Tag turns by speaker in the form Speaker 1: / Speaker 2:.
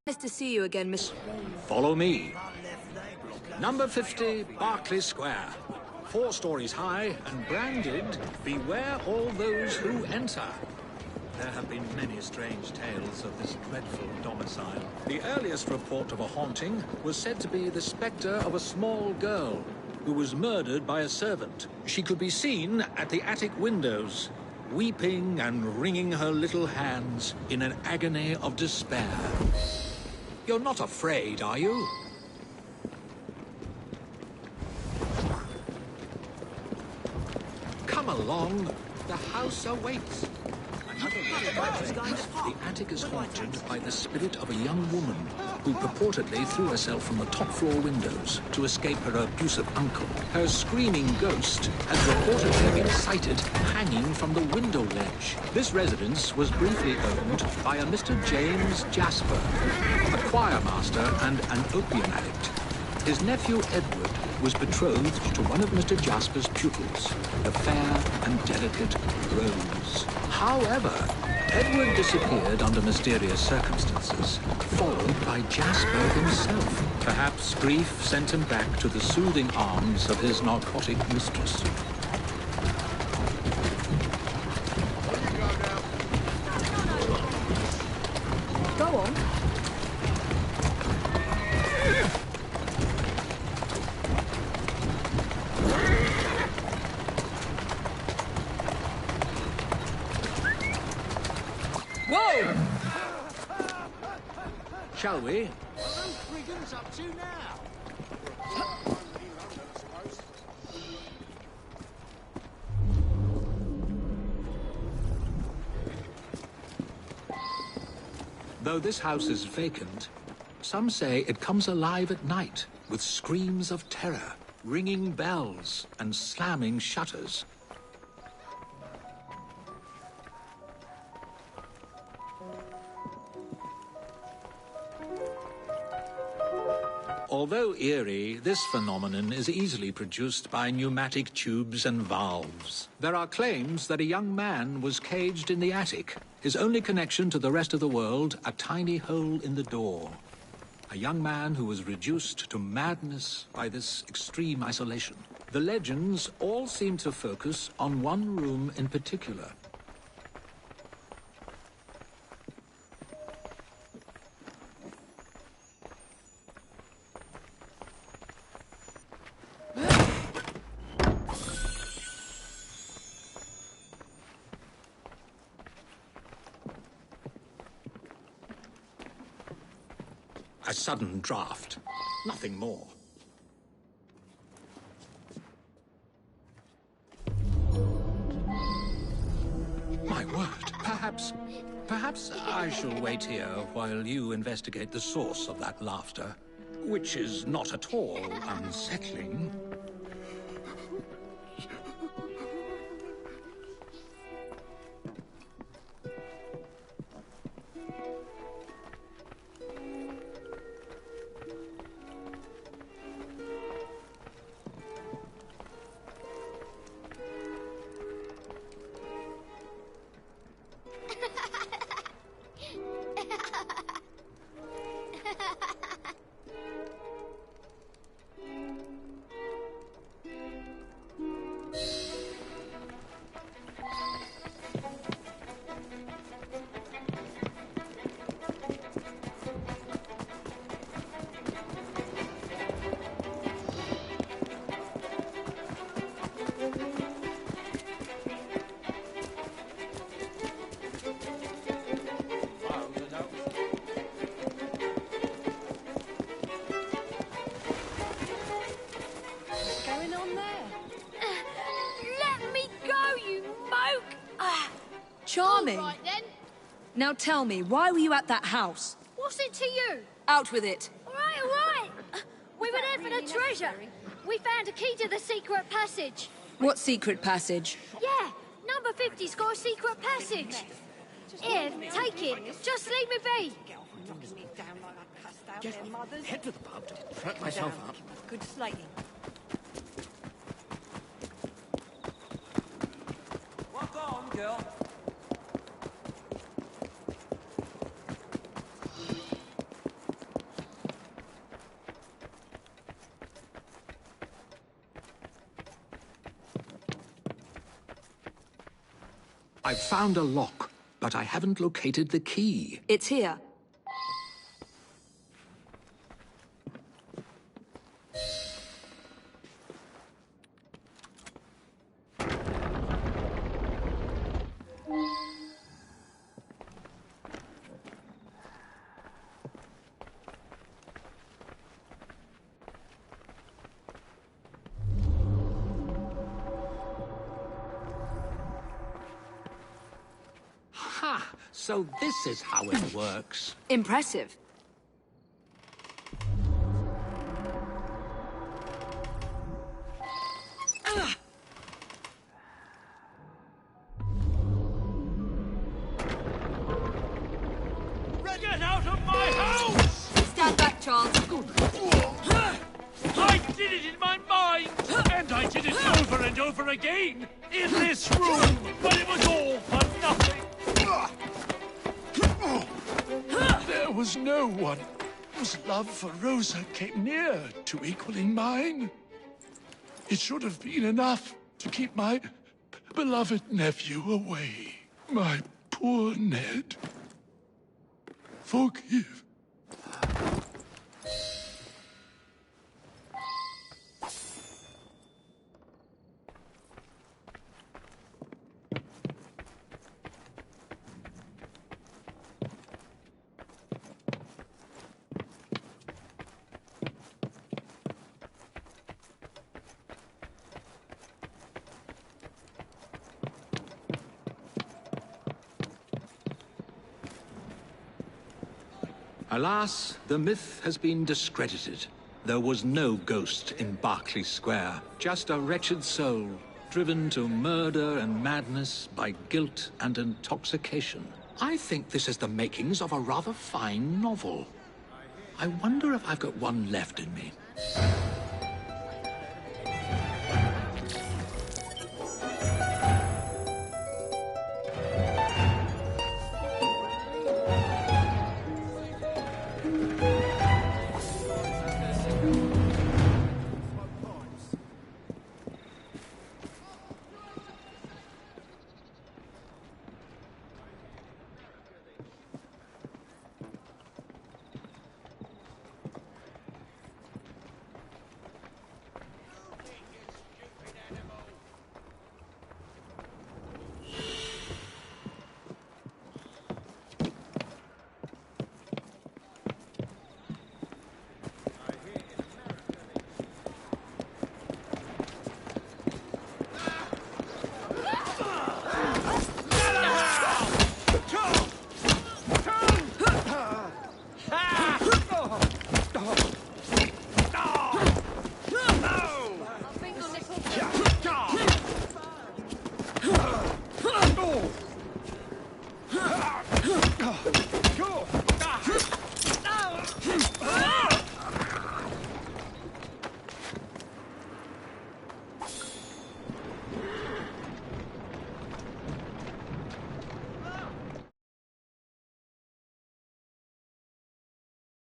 Speaker 1: Nice to see you again, Miss...
Speaker 2: Follow me. Number 50, Berkeley Square. 4 stories high and branded, "Beware all those who enter." There have been many strange tales of this dreadful domicile. The earliest report of a haunting was said to be the spectre of a small girl who was murdered by a servant. She could be seen at the attic windows, weeping and wringing her little hands in an agony of despair. You're not afraid, are you? Come along. The house awaits. The attic is haunted by the spirit of a young woman who purportedly threw herself from the top floor windows to escape her abusive uncle. Her screaming ghost has reportedly been sighted hanging from the window ledge. This residence was briefly owned by a Mr. James Jasper, a choir master and an opium addict. His nephew Edward was betrothed to one of Mr. Jasper's pupils, the fair and delicate Rose. However, Edward disappeared under mysterious circumstances, followed by Jasper himself. Perhaps grief sent him back to the soothing arms of his narcotic mistress.
Speaker 1: Go on. Whoa!
Speaker 2: Shall we?
Speaker 3: Who's Brigham's up to now?
Speaker 2: Though this house is vacant, some say it comes alive at night with screams of terror, ringing bells, and slamming shutters. Although eerie, this phenomenon is easily produced by pneumatic tubes and valves. There are claims that a young man was caged in the attic, his only connection to the rest of the world a tiny hole in the door. A young man who was reduced to madness by this extreme isolation. The legends all seem to focus on one room in particular. A sudden draft. Nothing more. My word. Perhaps I shall wait here while you investigate the source of that laughter, which is not at all unsettling.
Speaker 1: Charming.
Speaker 4: All right, then.
Speaker 1: Now tell me, why were you at that house?
Speaker 4: What's it to you?
Speaker 1: Out with it.
Speaker 4: All right, all right. We were there for the treasure. We found a key to the secret passage.
Speaker 1: What secret passage?
Speaker 4: Yeah, number 50's got a secret passage. Here, take it. Just leave me be.
Speaker 3: Just head to the pub to prep myself up.
Speaker 5: Good slating.
Speaker 6: Walk on, girl.
Speaker 2: I've found a lock, but I haven't located the key.
Speaker 1: It's here.
Speaker 2: Ha! So this is how it works.
Speaker 1: Impressive.
Speaker 6: Get out of my house!
Speaker 1: Stand back, Charles.
Speaker 6: I did it in my mind! And I did it over and over again! In this room! But it was all for nothing!
Speaker 5: There was no one whose love for Rosa came near to equaling mine. It should have been enough to keep my beloved nephew away. My poor Ned. Forgive.
Speaker 2: Alas, the myth has been discredited. There was no ghost in Berkeley Square, just a wretched soul, driven to murder and madness by guilt and intoxication. I think this is the makings of a rather fine novel. I wonder if I've got one left in me.